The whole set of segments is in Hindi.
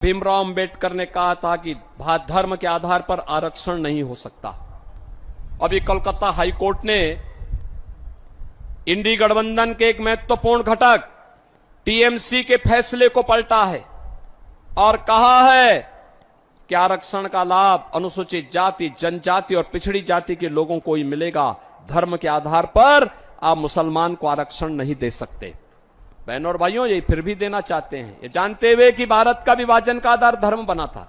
भीमराव अंबेडकर ने कहा था कि धर्म के आधार पर आरक्षण नहीं हो सकता। अभी कोलकाता हाईकोर्ट ने इंडी गठबंधन के एक महत्वपूर्ण घटक टीएमसी के फैसले को पलटा है और कहा है कि आरक्षण का लाभ अनुसूचित जाति, जनजाति और पिछड़ी जाति के लोगों को ही मिलेगा। धर्म के आधार पर आप मुसलमान को आरक्षण नहीं दे सकते। बहनों और भाइयों, ये फिर भी देना चाहते हैं, ये जानते हुए कि भारत का विभाजन का आधार धर्म बना था,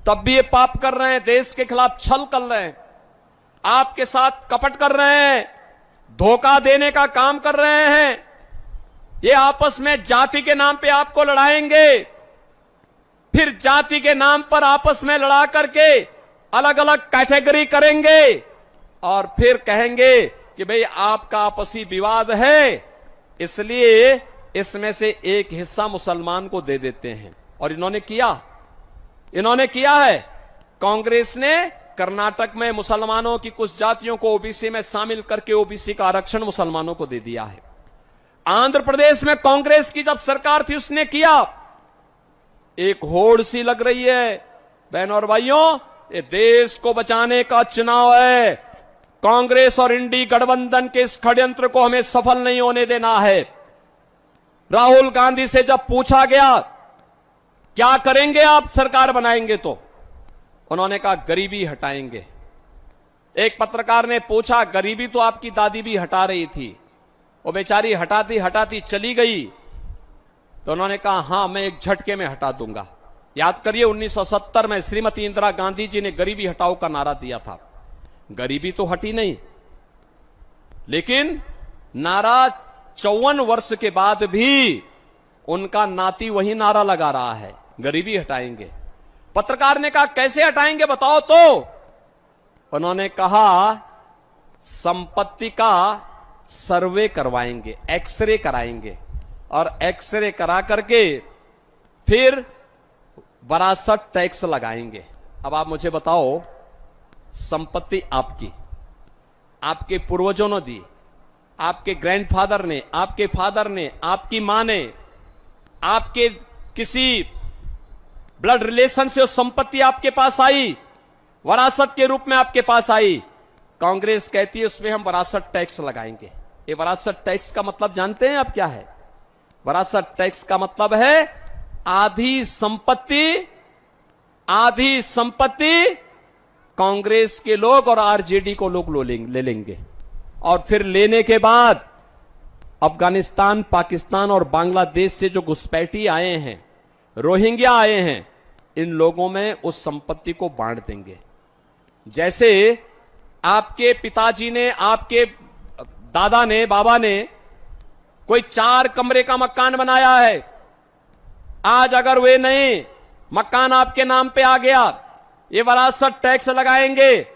तब भी ये पाप कर रहे हैं, देश के खिलाफ छल कर रहे हैं, आपके साथ कपट कर रहे हैं, धोखा देने का काम कर रहे हैं। ये आपस में जाति के नाम पे आपको लड़ाएंगे, फिर जाति के नाम पर आपस में लड़ा करके अलग अलग कैटेगरी करेंगे और फिर कहेंगे कि भाई आपका आपसी विवाद है, इसलिए इसमें से एक हिस्सा मुसलमान को दे देते हैं। और इन्होंने किया है। कांग्रेस ने कर्नाटक में मुसलमानों की कुछ जातियों को ओबीसी में शामिल करके ओबीसी का आरक्षण मुसलमानों को दे दिया है। आंध्र प्रदेश में कांग्रेस की जब सरकार थी उसने किया। एक होड़ सी लग रही है। बहनों और भाइयों, ये देश को बचाने का चुनाव है। कांग्रेस और इंडी गठबंधन के इस षड्यंत्र को हमें सफल नहीं होने देना है। राहुल गांधी से जब पूछा गया क्या करेंगे आप सरकार बनाएंगे, तो उन्होंने कहा गरीबी हटाएंगे। एक पत्रकार ने पूछा गरीबी तो आपकी दादी भी हटा रही थी, वो बेचारी हटाती हटाती चली गई, तो उन्होंने कहा हां मैं एक झटके में हटा दूंगा। याद करिए 1970 में श्रीमती इंदिरा गांधी जी ने गरीबी हटाओ का नारा दिया था। गरीबी तो हटी नहीं, लेकिन नारा 54 वर्ष के बाद भी उनका नाती वही नारा लगा रहा है, गरीबी हटाएंगे। पत्रकार ने कहा कैसे हटाएंगे बताओ, तो उन्होंने कहा संपत्ति का सर्वे करवाएंगे, एक्सरे कराएंगे और एक्सरे करा करके फिर विरासत टैक्स लगाएंगे। अब आप मुझे बताओ, संपत्ति आपकी, आपके पूर्वजों ने दी, आपके ग्रैंडफादर ने, आपके फादर ने, आपकी मां ने, आपके किसी ब्लड रिलेशन से वो संपत्ति आपके पास आई, विरासत के रूप में आपके पास आई। कांग्रेस कहती है उसमें हम विरासत टैक्स लगाएंगे। ये विरासत टैक्स का मतलब जानते हैं आप क्या है? विरासत टैक्स का मतलब है आधी संपत्ति कांग्रेस के लोग और आरजेडी को लोग ले लेंगे और फिर लेने के बाद अफगानिस्तान, पाकिस्तान और बांग्लादेश से जो घुसपैठी आए हैं, रोहिंग्या आए हैं, इन लोगों में उस संपत्ति को बांट देंगे। जैसे आपके पिताजी ने, आपके दादा ने, बाबा ने कोई 4 कमरे का मकान बनाया है, आज अगर वे नहीं मकान आपके नाम पे आ गया, ये विरासत टैक्स लगाएंगे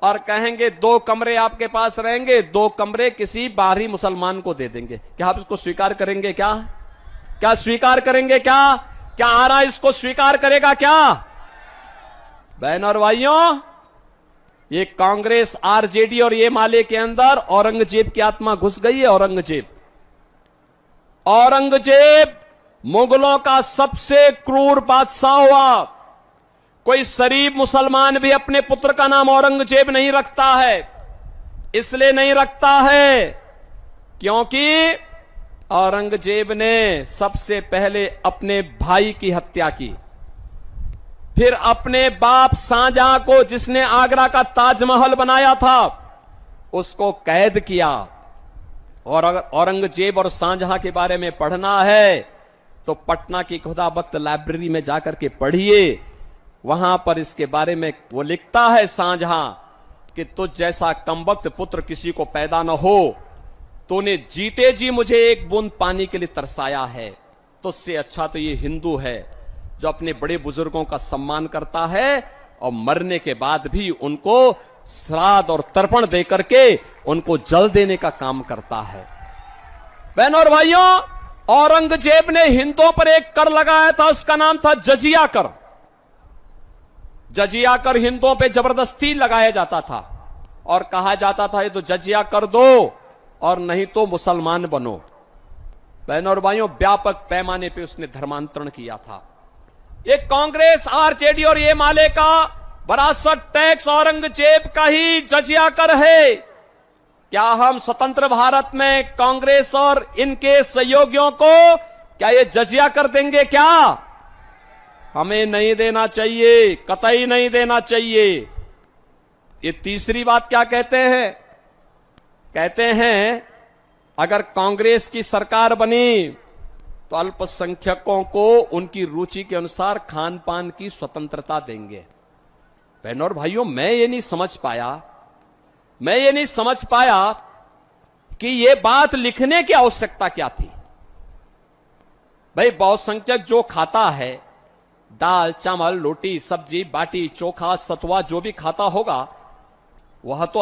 और कहेंगे 2 कमरे आपके पास रहेंगे, 2 कमरे किसी बाहरी मुसलमान को दे देंगे। क्या आप इसको स्वीकार करेंगे? क्या स्वीकार करेंगे? क्या आरा इसको स्वीकार करेगा? क्या बहन और भाइयों, ये कांग्रेस, आरजेडी और ये माले के अंदर औरंगजेब की आत्मा घुस गई है। औरंगजेब मुगलों का सबसे क्रूर बादशाह हुआ। कोई शरीफ मुसलमान भी अपने पुत्र का नाम औरंगजेब नहीं रखता है। इसलिए नहीं रखता है क्योंकि औरंगजेब ने सबसे पहले अपने भाई की हत्या की, फिर अपने बाप शाहजहां को, जिसने आगरा का ताजमहल बनाया था, उसको कैद किया। और अगर औरंगजेब और शाहजहां के बारे में पढ़ना है तो पटना की खुदाबख्त लाइब्रेरी में जाकर के पढ़िए। वहां पर इसके बारे में वो लिखता है शाहजहां कि तुझ जैसा कमबख्त पुत्र किसी को पैदा न हो, तूने जीते जी मुझे एक बूंद पानी के लिए तरसाया है। तुझसे अच्छा तो ये हिंदू है जो अपने बड़े बुजुर्गों का सम्मान करता है और मरने के बाद भी उनको श्राद्ध और तर्पण दे करके उनको जल देने का काम करता है। बहनों और भाइयों, औरंगजेब ने हिंदुओं पर एक कर लगाया था, उसका नाम था जजिया कर। जजिया कर हिंदुओं पे जबरदस्ती लगाया जाता था और कहा जाता था ये तो जजिया कर दो और नहीं तो मुसलमान बनो। बहनों और भाइयों, व्यापक पैमाने पे उसने धर्मांतरण किया था। ये कांग्रेस, आरजेडी और ये माले का वरासत टैक्स औरंगजेब का ही जजिया कर है। क्या हम स्वतंत्र भारत में कांग्रेस और इनके सहयोगियों को क्या ये जजिया कर देंगे? क्या हमें नहीं देना चाहिए, कतई नहीं देना चाहिए। ये तीसरी बात क्या कहते हैं? कहते हैं अगर कांग्रेस की सरकार बनी तो अल्पसंख्यकों को उनकी रुचि के अनुसार खान पान की स्वतंत्रता देंगे। बहनों और भाइयों, मैं ये नहीं समझ पाया कि ये बात लिखने की आवश्यकता क्या थी। भाई, बहुसंख्यक जो खाता है, दाल चावल रोटी सब्जी बाटी चोखा सतुआ जो भी खाता होगा, वह तो